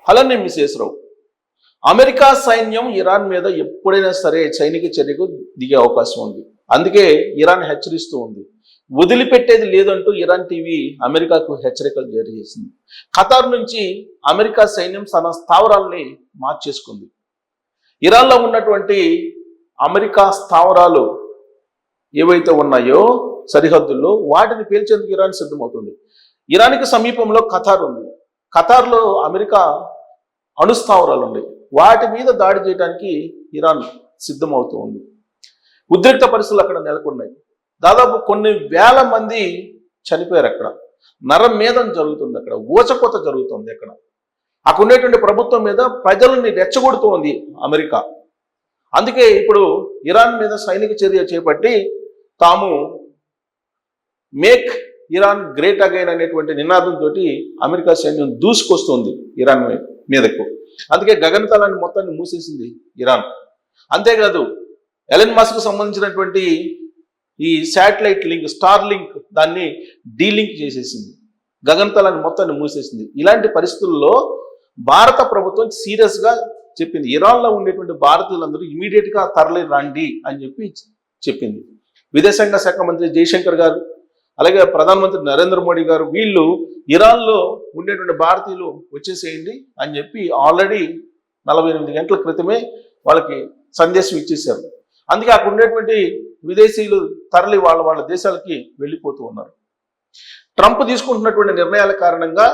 అలానే మిసేసరావు, అమెరికా సైన్యం ఇరాన్ మీద ఎప్పుడైనా సరే సైనిక చర్యకు దిగే అవకాశం ఉంది. అందుకే ఇరాన్ హెచ్చరిస్తూ ఉంది. వదిలిపెట్టేది లేదంటూ ఇరాన్ టీవీ అమెరికాకు హెచ్చరికలు జారీ చేసింది. ఖతార్ నుంచి అమెరికా సైన్యం తన స్థావరాల్ని మార్చేసుకుంది. ఇరాన్లో ఉన్నటువంటి అమెరికా స్థావరాలు ఏవైతే ఉన్నాయో సరిహద్దుల్లో వాటిని పేల్చేందుకు ఇరాన్ సిద్ధమవుతుంది. ఇరాన్కి సమీపంలో ఖతార్ ఉంది. ఖతార్లో అమెరికా అణుస్థావరాలు ఉన్నాయి. వాటి మీద దాడి చేయడానికి ఇరాన్ సిద్ధమవుతూ ఉంది. ఉద్రిక్త పరిస్థితులు అక్కడ నెలకొన్నాయి. దాదాపు కొన్ని వేల మంది చనిపోయారు. అక్కడ నరమేధం జరుగుతుంది, అక్కడ ఊచకోత జరుగుతుంది. అక్కడ ఉండేటువంటి ప్రభుత్వం మీద ప్రజల్ని రెచ్చగొడుతోంది అమెరికా. అందుకే ఇప్పుడు ఇరాన్ మీద సైనిక చర్య చేపట్టి తాము మేక్ ఇరాన్ గ్రేట్ అగైన్ అనేటువంటి నినాదంతో అమెరికా సైన్యం దూసుకొస్తుంది ఇరాన్ మీదకు. అందుకే గగనతలాన్ని మొత్తాన్ని మూసేసింది ఇరాన్. అంతేకాదు ఎలన్ మస్క్ సంబంధించినటువంటి ఈ శాటిలైట్ లింక్, స్టార్ లింక్, దాన్ని డీలింక్ చేసేసింది. గగనతలాన్ని మొత్తాన్ని మూసేసింది. ఇలాంటి పరిస్థితుల్లో భారత ప్రభుత్వం సీరియస్గా చెప్పింది, ఇరాన్లో ఉండేటువంటి భారతీయులందరూ ఇమీడియట్గా తరలి రండి అని చెప్పింది. విదేశాంగ శాఖ మంత్రి జయశంకర్ గారు, అలాగే ప్రధానమంత్రి నరేంద్ర మోడీ గారు, వీళ్ళు ఇరాన్లో ఉండేటువంటి భారతీయులు వచ్చేసేయండి అని చెప్పి ఆల్రెడీ 48 గంటల క్రితమే వాళ్ళకి సందేశం ఇచ్చేశారు. అందుకే అక్కడ ఉండేటువంటి విదేశీయులు తరలి వాళ్ళ దేశాలకి వెళ్ళిపోతూ ఉన్నారు. ట్రంప్ తీసుకుంటున్నటువంటి నిర్ణయాల కారణంగా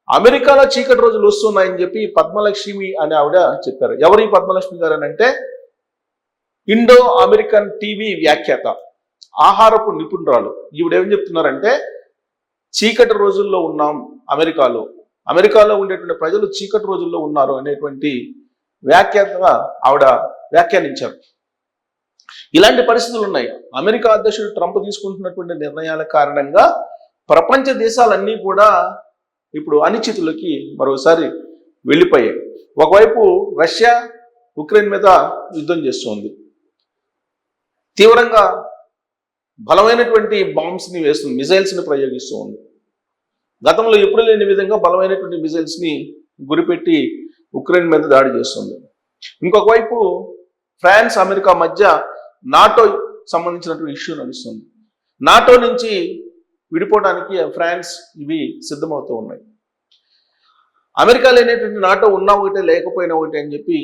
అమెరికాలో చీకటి రోజులు వస్తున్నాయని చెప్పి పద్మలక్ష్మి అనే ఆవిడ చెప్పారు. ఎవరు ఈ పద్మలక్ష్మి గారు అని అంటే ఇండో అమెరికన్ టీవీ వ్యాఖ్యాత, ఆహారపు నిపుణురాలు. ఈవిడేం చెప్తున్నారంటే చీకటి రోజుల్లో ఉన్నాం అమెరికాలో ఉండేటువంటి ప్రజలు చీకటి రోజుల్లో ఉన్నారు అనేటువంటి వ్యాఖ్యాతగా ఆవిడ వ్యాఖ్యానించారు. ఇలాంటి పరిస్థితులు ఉన్నాయి. అమెరికా అధ్యక్షుడు ట్రంప్ తీసుకుంటున్నటువంటి నిర్ణయాల కారణంగా ప్రపంచ దేశాలన్నీ కూడా ఇప్పుడు అనిశ్చితులకి మరోసారి వెళ్ళిపోయాయి. ఒకవైపు రష్యా ఉక్రెయిన్ మీద యుద్ధం చేస్తుంది, తీవ్రంగా బలమైనటువంటి బాంబ్స్ని వేస్తుంది, మిజైల్స్ని ప్రయోగిస్తూ ఉంది. గతంలో ఎప్పుడు లేని విధంగా బలమైనటువంటి మిజైల్స్ని గురిపెట్టి ఉక్రెయిన్ మీద దాడి చేస్తుంది. ఇంకొక వైపు ఫ్రాన్స్ అమెరికా మధ్య నాటో సంబంధించినటువంటి ఇష్యూ నడుస్తుంది. నాటో నుంచి విడిపోవడానికి ఫ్రాన్స్ ఇవి సిద్ధమవుతూ ఉన్నాయి. అమెరికా లేనటువంటి నాటో ఉన్నా ఒకటే లేకపోయినా ఒకటే అని చెప్పి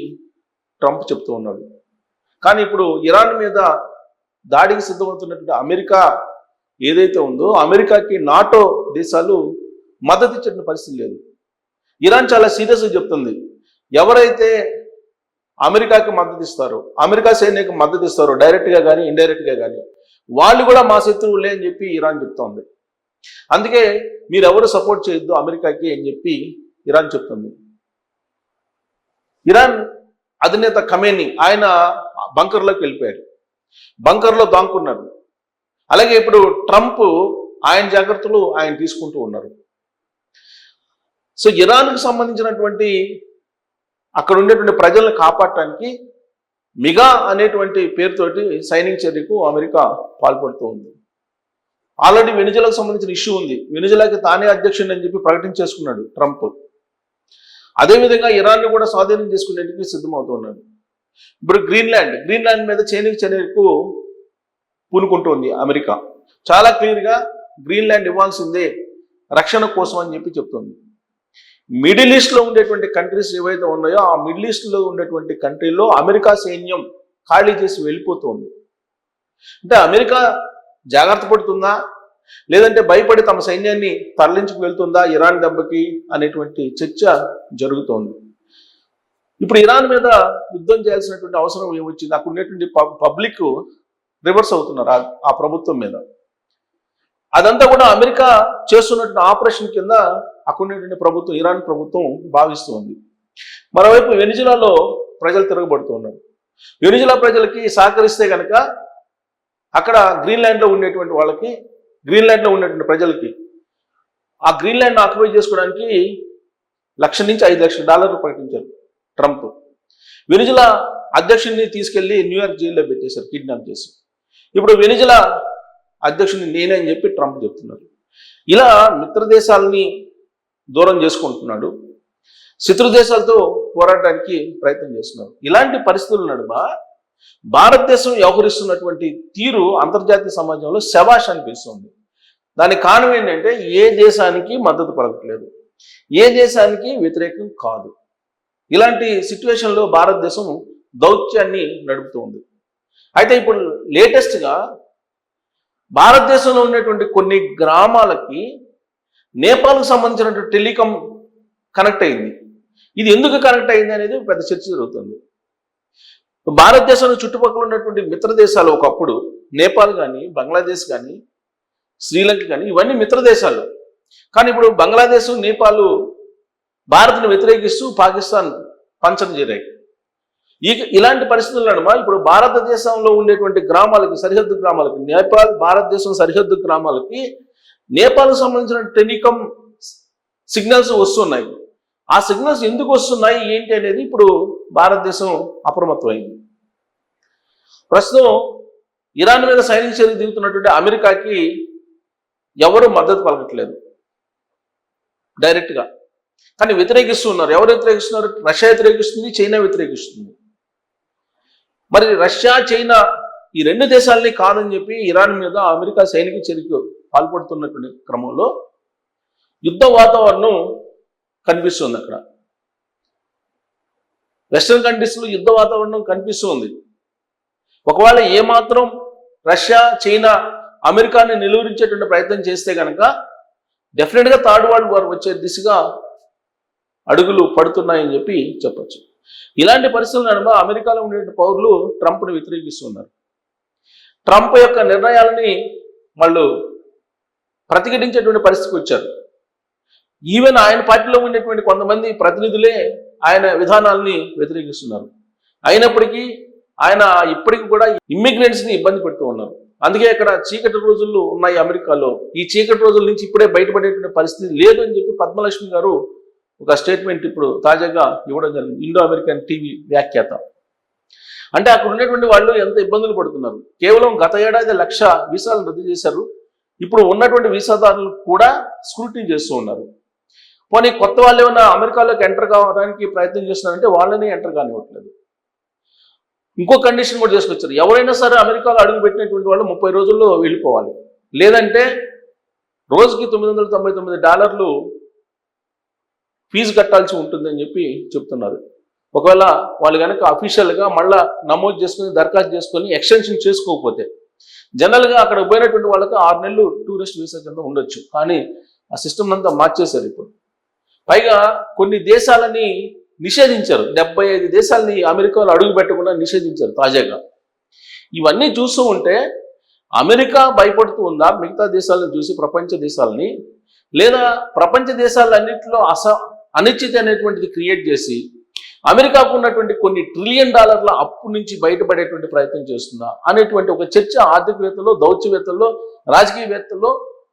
ట్రంప్ చెప్తూ ఉన్నాడు. కానీ ఇప్పుడు ఇరాన్ మీద దాడికి సిద్ధమవుతున్నటువంటి అమెరికా ఏదైతే ఉందో అమెరికాకి నాటో దేశాలు మద్దతు ఇచ్చిన పరిస్థితి లేదు. ఇరాన్ చాలా సీరియస్గా చెప్తుంది, ఎవరైతే అమెరికాకి మద్దతు ఇస్తారో, అమెరికా సైన్యానికి మద్దతు ఇస్తారో డైరెక్ట్గా కానీ ఇండైరెక్ట్గా కానీ, వాళ్ళు కూడా మా శత్రువులే అని చెప్పి ఇరాన్ చెప్తోంది. అందుకే మీరెవరు సపోర్ట్ చేయొద్దు అమెరికాకి అని చెప్పి ఇరాన్ చెప్తుంది. ఇరాన్ అధినేత ఖమేని ఆయన బంకర్లోకి వెళ్ళిపోయారు, బంకర్లో దాక్కున్నారు. అలాగే ఇప్పుడు ట్రంప్ ఆయన జాగ్రత్తలు ఆయన తీసుకుంటూ ఉన్నారు. సో ఇరాన్కు సంబంధించినటువంటి అక్కడ ఉండేటువంటి ప్రజలను కాపాడటానికి మిగా అనేటువంటి పేరుతోటి సైనిక చర్యకు అమెరికా పాల్పడుతూ ఉంది. ఆల్రెడీ వెనిజులాకు సంబంధించిన ఇష్యూ ఉంది. వెనిజులాకి తానే అధ్యక్షుడు అని చెప్పి ప్రకటించేసుకున్నాడు ట్రంప్. అదేవిధంగా ఇరాన్ను కూడా స్వాధీనం చేసుకునేందుకు సిద్ధమవుతూ ఉన్నాడు. ఇప్పుడు గ్రీన్లాండ్ మీద సైనిక చర్యకు పూనుకుంటోంది అమెరికా. చాలా క్లియర్గా గ్రీన్లాండ్ ఇవ్వాల్సిందే రక్షణ కోసం అని చెప్పి చెప్తుంది. మిడిల్ ఈస్ట్లో ఉండేటువంటి కంట్రీస్ ఏవైతే ఉన్నాయో ఆ మిడిల్ ఈస్ట్లో ఉండేటువంటి కంట్రీలో అమెరికా సైన్యం ఖాళీ చేసి వెళ్ళిపోతుంది. అంటే అమెరికా జాగ్రత్త పడుతుందా, లేదంటే భయపడి తమ సైన్యాన్ని తరలించుకు వెళ్తుందా ఇరాన్ దెబ్బకి అనేటువంటి చర్చ జరుగుతోంది. ఇప్పుడు ఇరాన్ మీద యుద్ధం చేయాల్సినటువంటి అవసరం ఏమొచ్చింది? అక్కడ ఉండేటువంటి పబ్లిక్ రివర్స్ అవుతున్నారు ఆ ప్రభుత్వం మీద. అదంతా కూడా అమెరికా చేస్తున్నటువంటి ఆపరేషన్ కింద అక్కడ ఉండేటువంటి ప్రభుత్వం, ఇరాన్ ప్రభుత్వం భావిస్తూ ఉంది. మరోవైపు వెనిజులాలో ప్రజలు తిరగబడుతూ ఉన్నారు. వెనిజులా ప్రజలకి సహకరిస్తే కనుక అక్కడ గ్రీన్లాండ్లో ఉండేటువంటి వాళ్ళకి, గ్రీన్లాండ్లో ఉండేటువంటి ప్రజలకి ఆ గ్రీన్లాండ్ ఆక్యుపై చేసుకోవడానికి $1,00,000 నుంచి $5,00,000 ప్రకటించారు ట్రంప్. వెనిజులా అధ్యక్షుడిని తీసుకెళ్లి న్యూయార్క్ జైల్లో పెట్టేశారు, కిడ్నాప్ చేసి. ఇప్పుడు వెనిజులా అధ్యక్షుడిని నేనే అని చెప్పి ట్రంప్ చెప్తున్నారు. ఇలా మిత్ర దేశాలని దూరం చేసుకుంటున్నాడు. శత్రు దేశాలతో పోరాడడానికి ప్రయత్నం చేస్తున్నారు. ఇలాంటి పరిస్థితుల నడుమ భారతదేశం వ్యవహరిస్తున్నటువంటి తీరు అంతర్జాతీయ సమాజంలో శభాష్ అనిపిస్తుంది. దానికి కారణం ఏంటంటే ఏ దేశానికి మద్దతు పలకట్లేదు, ఏ దేశానికి వ్యతిరేకం కాదు. ఇలాంటి సిచ్యువేషన్లో భారతదేశం దౌత్యాన్ని నడుపుతూ ఉంది. అయితే ఇప్పుడు లేటెస్ట్గా భారతదేశంలో ఉన్నటువంటి కొన్ని గ్రామాలకి నేపాల్కు సంబంధించినటువంటి టెలికాం కనెక్ట్ అయింది. ఇది ఎందుకు కనెక్ట్ అయింది అనేది పెద్ద చర్చ జరుగుతుంది. భారతదేశంలో చుట్టుపక్కల ఉన్నటువంటి మిత్ర దేశాలు ఒకప్పుడు నేపాల్ కానీ, బంగ్లాదేశ్ కానీ, శ్రీలంక కానీ ఇవన్నీ మిత్ర దేశాలు. కానీ ఇప్పుడు బంగ్లాదేశ్, నేపాల్ భారత్ను వ్యతిరేకిస్తూ పాకిస్తాన్ పంచం చేరాయి. ఇలాంటి పరిస్థితుల నడుమ ఇప్పుడు భారతదేశంలో ఉండేటువంటి గ్రామాలకి, సరిహద్దు గ్రామాలకి, నేపాల్ భారతదేశం సరిహద్దు గ్రామాలకి నేపాల్కు సంబంధించిన టెలికాం సిగ్నల్స్ వస్తున్నాయి. ఆ సిగ్నల్స్ ఎందుకు వస్తున్నాయి ఏంటి అనేది ఇప్పుడు భారతదేశం అప్రమత్తమైంది. ప్రస్తుతం ఇరాన్ మీద సైనిక చర్య దిగుతున్నటువంటి అమెరికాకి ఎవరు మద్దతు పలకట్లేదు డైరెక్ట్గా, కానీ వ్యతిరేకిస్తున్నారు. ఎవరు వ్యతిరేకిస్తున్నారు? రష్యా వ్యతిరేకిస్తుంది, చైనా వ్యతిరేకిస్తుంది. మరి రష్యా, చైనా ఈ రెండు దేశాలని కాదని చెప్పి ఇరాన్ మీద అమెరికా సైనిక చర్యకు పాల్పడుతున్నటువంటి క్రమంలో యుద్ధ వాతావరణం కనిపిస్తుంది. అక్కడ వెస్ట్రన్ కంట్రీస్లో యుద్ధ వాతావరణం కనిపిస్తుంది. ఒకవేళ ఏమాత్రం రష్యా, చైనా అమెరికాని నిలువరించేటువంటి ప్రయత్నం చేస్తే కనుక డెఫినెట్గా థర్డ్ వరల్డ్ వార్ వచ్చే దిశగా అడుగులు పడుతున్నాయని చెప్పి చెప్పచ్చు. ఇలాంటి పరిస్థితుల నడుమ అమెరికాలో ఉండే పౌరులు ట్రంప్ను వ్యతిరేకిస్తున్నారు. ట్రంప్ యొక్క నిర్ణయాలని వాళ్ళు ప్రతిఘటించేటువంటి పరిస్థితికి వచ్చారు. ఈవెన్ ఆయన పార్టీలో ఉండేటువంటి కొంతమంది ప్రతినిధులే ఆయన విధానాలని వ్యతిరేకిస్తున్నారు. అయినప్పటికీ ఆయన ఇప్పటికీ కూడా ఇమ్మిగ్రెంట్స్ని ఇబ్బంది పెడుతూ ఉన్నారు. అందుకే ఇక్కడ చీకటి రోజులు ఉన్నాయి అమెరికాలో. ఈ చీకటి రోజుల నుంచి ఇప్పుడే బయటపడేటువంటి పరిస్థితి లేదు అని చెప్పి పద్మలక్ష్మి గారు ఒక స్టేట్మెంట్ ఇప్పుడు తాజాగా ఇవ్వడం జరిగింది. ఇండో అమెరికన్ టీవీ వ్యాఖ్యాత. అంటే అక్కడ ఉండేటువంటి వాళ్ళు ఎంత ఇబ్బందులు పడుతున్నారు. కేవలం గత ఏడాది 1,00,000 వీసాలు రద్దు చేశారు. ఇప్పుడు ఉన్నటువంటి వీసాదారులు కూడా స్క్రూటినీ చేస్తూ ఉన్నారు. పోనీ కొత్త వాళ్ళు ఏమైనా అమెరికాలోకి ఎంటర్ కావడానికి ప్రయత్నం చేస్తున్నారంటే వాళ్ళని ఎంటర్ కానివ్వట్లేదు. ఇంకో కండిషన్ కూడా చేసుకొచ్చారు. ఎవరైనా సరే అమెరికాలో అడుగు పెట్టినటువంటి వాళ్ళు 30 రోజుల్లో వెళ్ళిపోవాలి. లేదంటే రోజుకి $999 ఫీజు కట్టాల్సి ఉంటుందని చెప్పి చెప్తున్నారు. ఒకవేళ వాళ్ళు కనుక అఫీషియల్గా మళ్ళా నమోదు చేసుకుని దరఖాస్తు చేసుకొని ఎక్స్టెన్షన్ చేసుకోకపోతే, జనరల్గా అక్కడ పోయినటువంటి వాళ్ళకి 6 నెలలు టూరిస్ట్ వీసా కింద ఉండొచ్చు. కానీ ఆ సిస్టమ్ అంతా మార్చేశారు ఇప్పుడు. పైగా కొన్ని దేశాలని నిషేధించారు. 75 దేశాలని అమెరికాలో అడుగు పెట్టకుండా నిషేధించారు తాజాగా. ఇవన్నీ చూస్తూ ఉంటే అమెరికా భయపడుతూ ఉందా మిగతా దేశాలను చూసి, ప్రపంచ దేశాలని? లేదా ప్రపంచ దేశాలన్నింటిలో అనిశ్చితి అనేటువంటిది క్రియేట్ చేసి అమెరికాకు ఉన్నటువంటి కొన్ని $1 ట్రిలియన్ అప్పు నుంచి బయటపడేటువంటి ప్రయత్నం చేస్తుందా అనేటువంటి ఒక చర్చ ఆర్థికవేత్తల్లో, దౌత్యవేత్తల్లో, రాజకీయవేత్తల్లో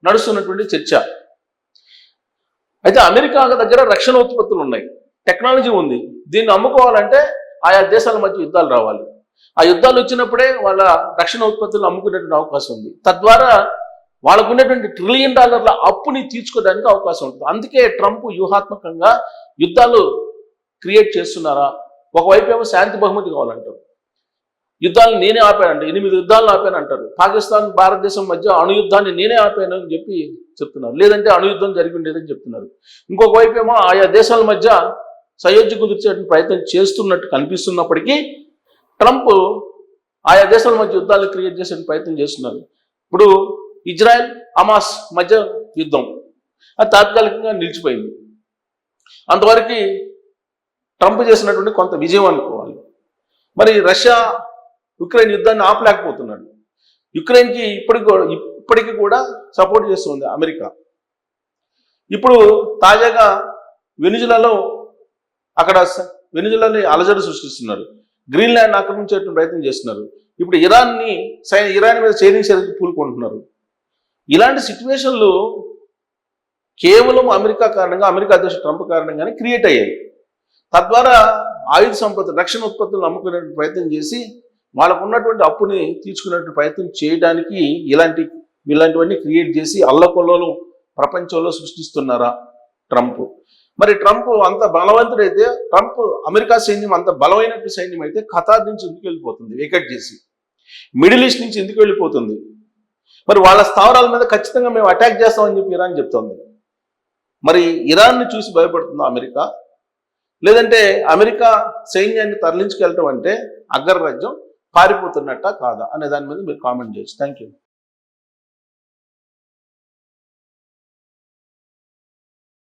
నడుస్తున్నటువంటి చర్చ. అయితే అమెరికా దగ్గర రక్షణ ఉత్పత్తులు ఉన్నాయి, టెక్నాలజీ ఉంది. దీన్ని అమ్ముకోవాలంటే ఆయా దేశాల మధ్య యుద్ధాలు రావాలి. ఆ యుద్ధాలు వచ్చినప్పుడే వాళ్ళ రక్షణ ఉత్పత్తులు అమ్ముకునేటువంటి అవకాశం ఉంది. తద్వారా వాళ్ళకు ఉన్నటువంటి $1 ట్రిలియన్ అప్పుని తీర్చుకోవడానికి అవకాశం ఉంటుంది. అందుకే ట్రంప్ వ్యూహాత్మకంగా యుద్ధాలు క్రియేట్ చేస్తున్నారా? ఒకవైపు ఏమో శాంతి బహుమతి కావాలంటారు. యుద్ధాలను నేనే ఆపానంట, 8 యుద్ధాలను ఆపాను అంటారు. పాకిస్తాన్, భారతదేశం మధ్య అణుయుద్ధాన్ని నేనే ఆపాను అని చెప్పి చెప్తున్నారు. లేదంటే అణుయుద్ధం జరిగి ఉండేదని చెప్తున్నారు. ఇంకొక వైపు ఏమో ఆయా దేశాల మధ్య సయోధ్య కుదిర్చే ప్రయత్నం చేస్తున్నట్టు కనిపిస్తున్నప్పటికీ ట్రంప్ ఆయా దేశాల మధ్య యుద్ధాలు క్రియేట్ చేసే ప్రయత్నం చేస్తున్నారు. ఇప్పుడు ఇజ్రాయెల్, హమాస్ మధ్య యుద్ధం అది తాత్కాలికంగా నిలిచిపోయింది. అంతవరకు ట్రంప్ చేసినటువంటి కొంత విజయం అనుకోవాలి. మరి రష్యా యుక్రెయిన్ యుద్ధాన్ని ఆపలేకపోతున్నాడు. యుక్రెయిన్కి ఇప్పటికీ కూడా సపోర్ట్ చేస్తుంది అమెరికా. ఇప్పుడు తాజాగా వెనిజులాలో వెనిజులాని అలజడి సృష్టిస్తున్నారు. గ్రీన్లాండ్ ఆక్రమించేటువంటి ప్రయత్నం చేస్తున్నారు. ఇప్పుడు ఇరాన్ మీద సైనిక చర్యకు పూనుకుంటున్నారు. ఇలాంటి సిచ్యువేషన్లు కేవలం అమెరికా కారణంగా, అమెరికా అధ్యక్షుడు ట్రంప్ కారణంగానే క్రియేట్ అయ్యాయి. తద్వారా ఆయుధ సంపత్తి, రక్షణ ఉత్పత్తులను అమ్ముకునే ప్రయత్నం చేసి వాళ్ళకు ఉన్నటువంటి అప్పుని తీర్చుకునేటువంటి ప్రయత్నం చేయడానికి ఇలాంటివన్నీ క్రియేట్ చేసి అల్లకొల్లోలం ప్రపంచంలో సృష్టిస్తున్నారా ట్రంప్? మరి ట్రంప్ అంత బలవంతుడైతే, ట్రంప్ అమెరికా సైన్యం అంత బలమైనట్టు సైన్యం అయితే ఖతార్ నుంచి ఎందుకు వెళ్ళిపోతుంది వేకెట్ చేసి? మిడిల్ ఈస్ట్ నుంచి ఎందుకు వెళ్ళిపోతుంది? మరి వాళ్ళ స్థావరాల మీద ఖచ్చితంగా మేము అటాక్ చేస్తామని చెప్పి ఇరాన్ చెప్తోంది. మరి ఇరాన్ని చూసి భయపడుతుందా అమెరికా? లేదంటే అమెరికా సైన్యాన్ని తరలించుకెళ్ళటం అంటే అగ్రరాజ్యం పారిపోతున్నట్ట కాదా అనే దాని మీద మీరు కామెంట్ చేయొచ్చు. Thank you.